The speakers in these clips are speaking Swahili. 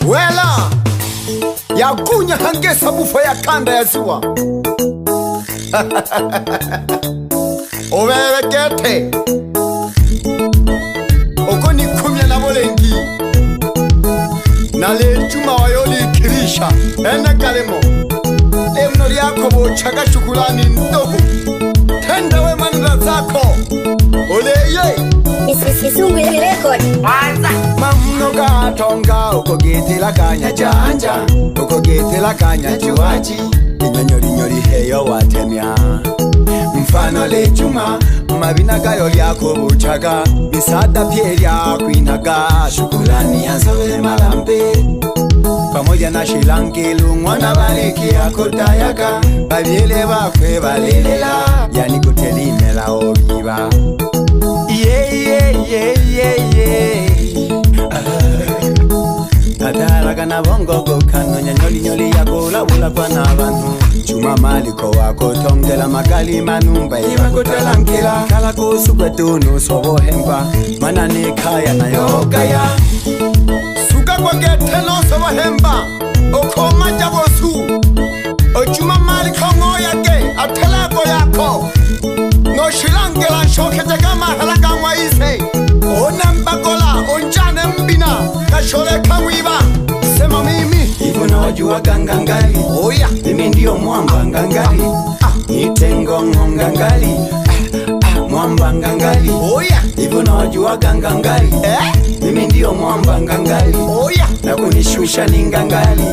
Wela yakunya hangesa bufo ya kanda ya ziwa Owerekete Okoni kumya na bolengi Nale juma wayoli kirisha Ene kalemo Emnori yako bochaga shukulani ndogo Tenda we manila zako Oleye Isungu ya record Mamnoga tonga uko geti la kanya janja Uko geti la kanya juaji Inyonyori nyori heyo watemya Mfano le juma Mabinaga yoli yako buchaga Misada pielia kuinaga Shukulani ya zoe malambe Pamoja na shilangilu Mwana bariki ya kutayaka Babiele bakwe balelela Yani kutelimela obiba Tataraga na bongo gokano nyanyoli nyoli ya gola bula kwa na bantu Chuma maliko wako tongela magali manumba Iwa kutalankila Kala kusukwe tunu sobo hemba Manane kaya na yogaya Suka kwa geteno sobo hemba Okoma jabosu Ochuma maliko ngoya ke Atelako yako No shilangela nshokete kama halaka mwaise Onambagola onjane mbina Kashole kamwiba Sema mimi Ivo na wajua gangangali Oya Mimi ndiyo mwamba ngangali Nitengo ngangali Mwamba ngangali Oya Ivo na wajua gangangali Mimi ndiyo mwamba ngangali Oya Na kunishusha ni ngangali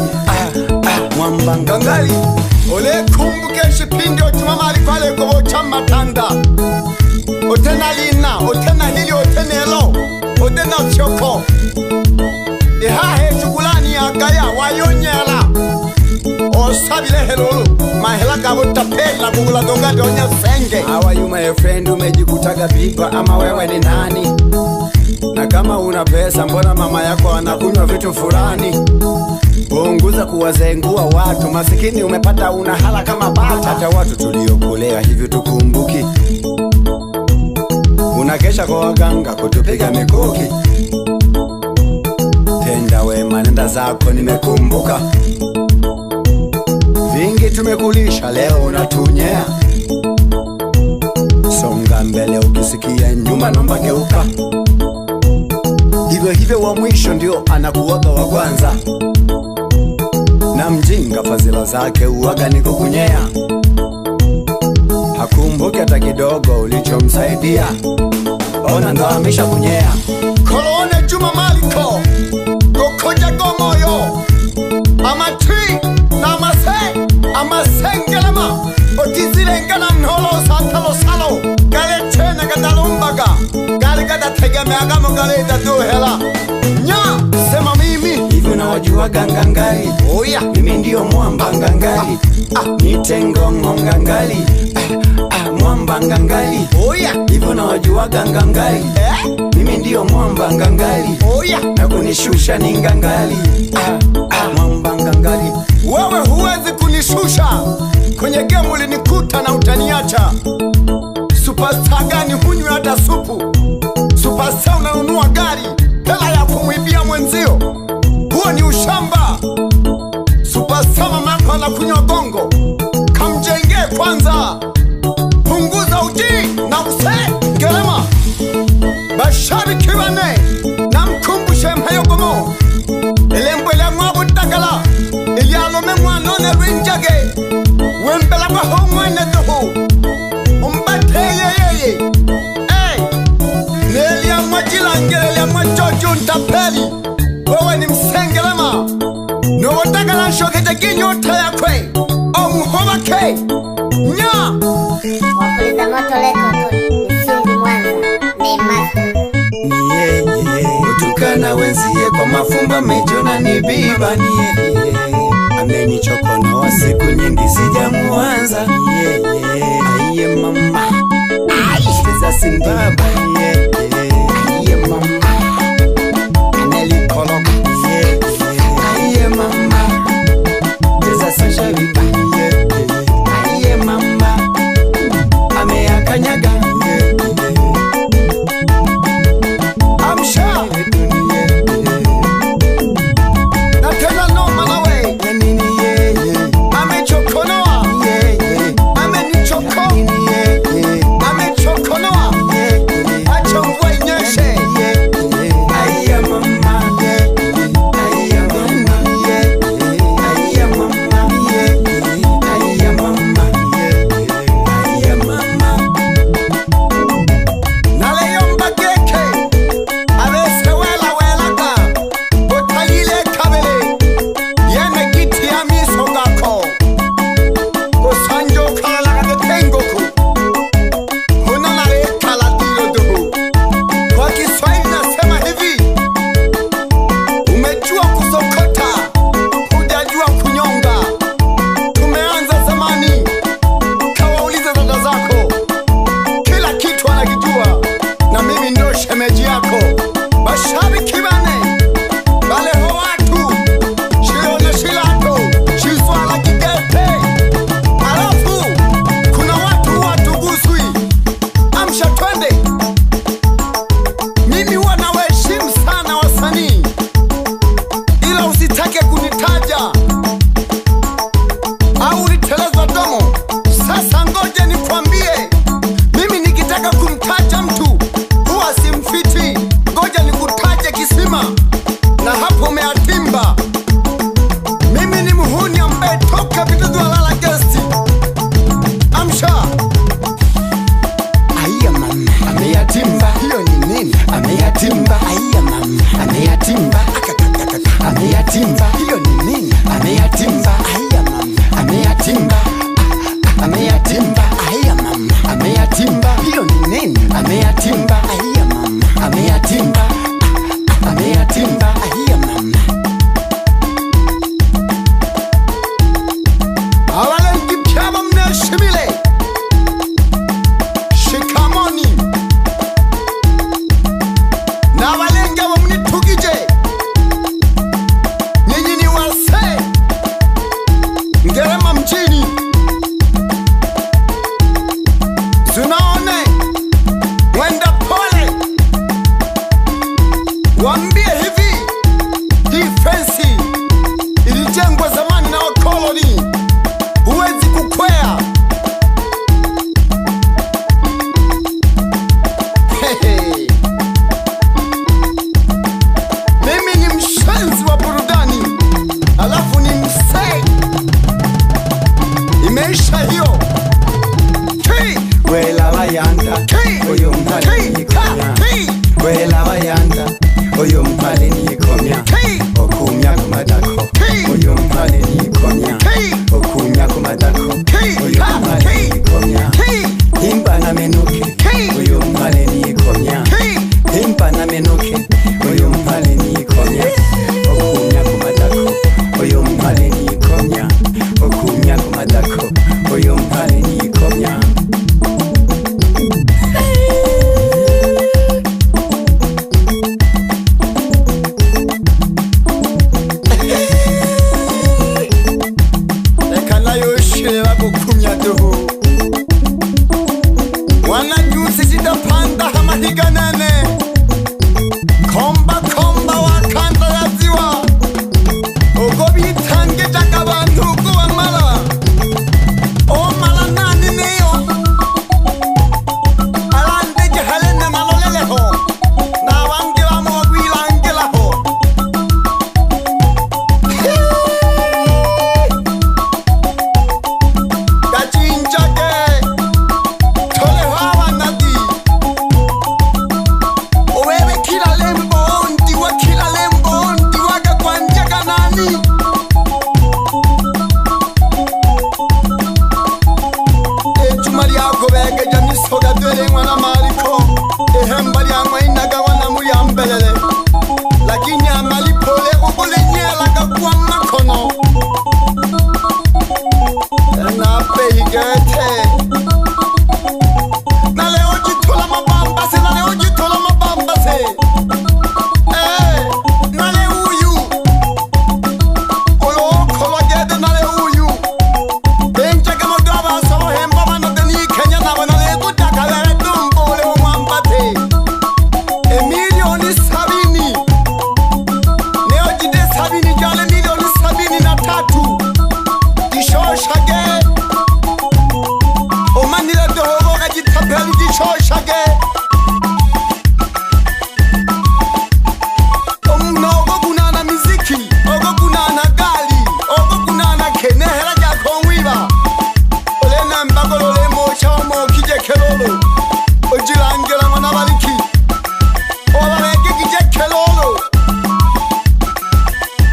Mwamba ngangali Ole kumbuke shipindi otumamali kwa leko bocha matanda Otena lina, otena hili, otenelo Otena choko Ihahe chukulani ya gaya wayonyela Osabile helolo Mahela kabo tapela kugula donga donya senge How are you my friend umejikutaga biba ama wewe ni nani Na kama una pesa mbona mama yako anakunywa vitu fulani Punguza kuwazengua watu masikini umepata unahala kama bata Hata watu tuliokulea hivyo tukumbuki Unakesha kwa waganga kutupiga mikuki Tenda wema nenda zako nimekumbuka Vingi tumekulisha leo unatunyea Songa mbele ukisikia nyuma nomba geuka Hivyo hivyo wa mwisho ndio anakuwaga wa kwanza Na mjinga fazila zake uwaga ni kukunyea Hakumbuki hata kidogo ulichomsaidia Ona ndo amisha kunyea Kolone Juma Maliko Gokoja gomoyo Amatri na amasengelema Otizilengana mnolo satalo salo Gale chene gadalumbaga Gale gada tegemeaga mgaleta duhela Nya sema mimi Hivyo na wajua gangangali Oya mimi ndiyo mwamba ngangali Nitengo ngangali Mwamba ngangali Oya hivyo na wajua gangangali Mimi ndiyo mwamba ngangali Oya na kunishusha ni ngangali Mwamba ngangali Wewe huwezi kunishusha Kwenye gemu ulinikuta na utaniacha Superstar gani hunywi hata supu Superstar unanunua gari Hela ya kumwibia mwenzio Huo ni ushamba Superstar mamako anakunywa gongo Kamjenge kwanza Punguza uji na usengelema Bashabiki bane na mkumbushe mhayogomo Elembele mwabu takala Ilialome mwanone rinjage Wembela kwa homwene doho Umbate yeyeye Nelia mwajilangele Nelia mwajoju ntapeli Wewe ni msengelema Nowo takala shokete kinyota ya kwe Omuhova ke Nya Wakuliza moto record Isungu Mwanza Niye Utukana wenziye kwa mafumba mejona nibiba Niye Amenichokonoa siku nyingi sijamuanza Niye Aiye mama Aiza simbaba Niye Aiye mama Nelikolo Niye Aiye mama Teza sasha viba Niye Aiye mama Ameakanyaga Amsha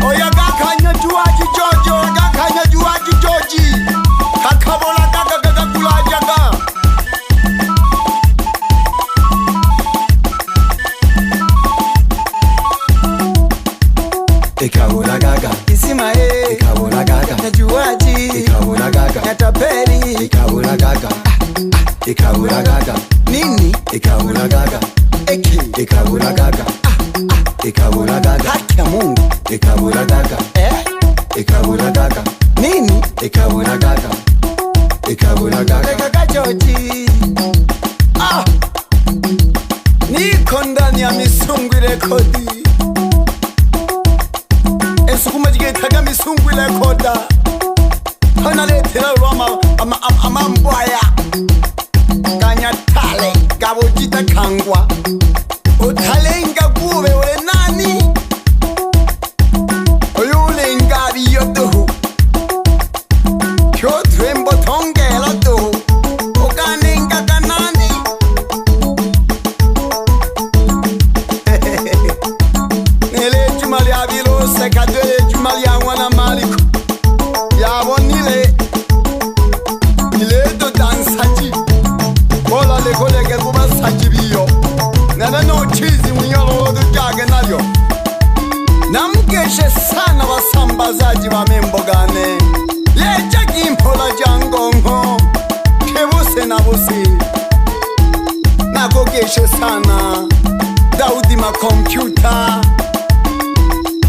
Oya gakanya juaji Jojo, gakanya juaji Joji. Kakabola gaga kulajaga. Ikabola gaga. Isima Ikabola gaga. Najuaji. Ikabola gaga. Natapeli. Ikabola gaga. Ikabola gaga. Nini? Ikabola gaga. Eki. Ikabola gaga. Ikabola gaga. Haki ya Mungu. Ikabola gaga. Ikabola gaga. Nini? Ikabola gaga. Ikabola gaga. Gaga Joji. Niko ndani ya Misungwi Rekodi. Esukuma jigetaga Misungwi Rekoda. Hana letera roma amambwaya. Kanyatale gabojita kangwa. Utalenga gube we nani? Oyulenga biyoto. Kyo trembo tongela to. Okanenga kanani? Nele jumali abilo sekadele jumali angwana maliko. Yabonile. Ile do dansaji. Bola le kolege kuba sajibiyo. Nana no chizi mnyolo do jage nalyo. Namgeshe sana wasambazaji wa membogane. Lecha kimpola jangongo. Kebuse na busi. Nagogeshe sana Daudi ma computer.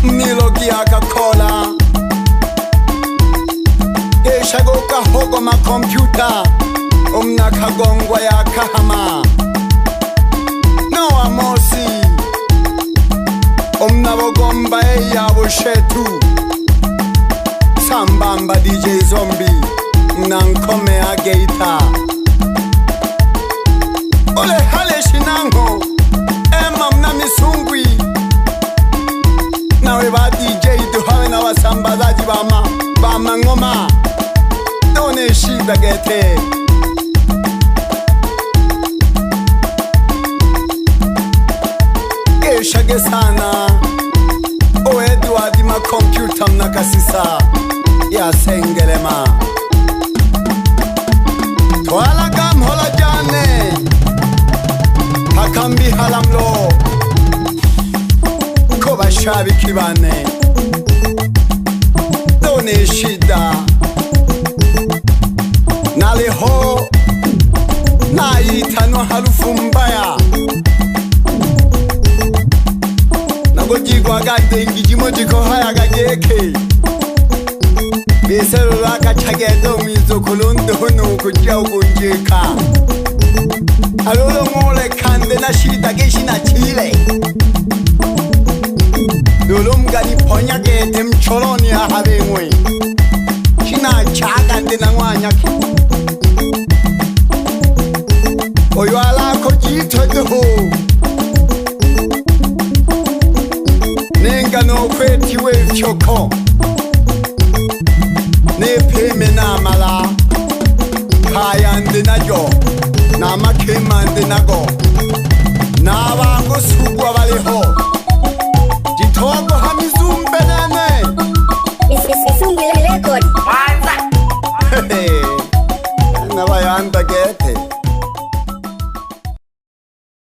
Milogi akakola. Gesha goka hogo ma computer. Omna kagongwa ya kahama. Noa mosi. Omna bogomba ya bushetu. Sambamba DJ Zombie. Nankome ageita. Ole hale shinango. Mna Misungwi. Nawe ba DJ duhawe na wasambazaji bama ngoma. Done shida gete. Shage sana O Edward ma computer mnakasisa ya sengelema Twala gamhola jane Hakambi halamlo Koba shabi kibane Done shida Naliho Naitano halufu mbaya Gojigwa gadengi jimojiko haya gajeke Besero laka chagedo mizo kulundo hunu kujia ugunjika Alolo ngole kande na shida geshi na chile Dulumga ni ponya gete mcholoni ya habengwe Shina chaga ndena ngwanyaki Oyuala kojito duhu Nenga no kweti we fyoko Ne peme na mala Kaya ndi najo Na makema ndi nago Na wangu sugwa baliho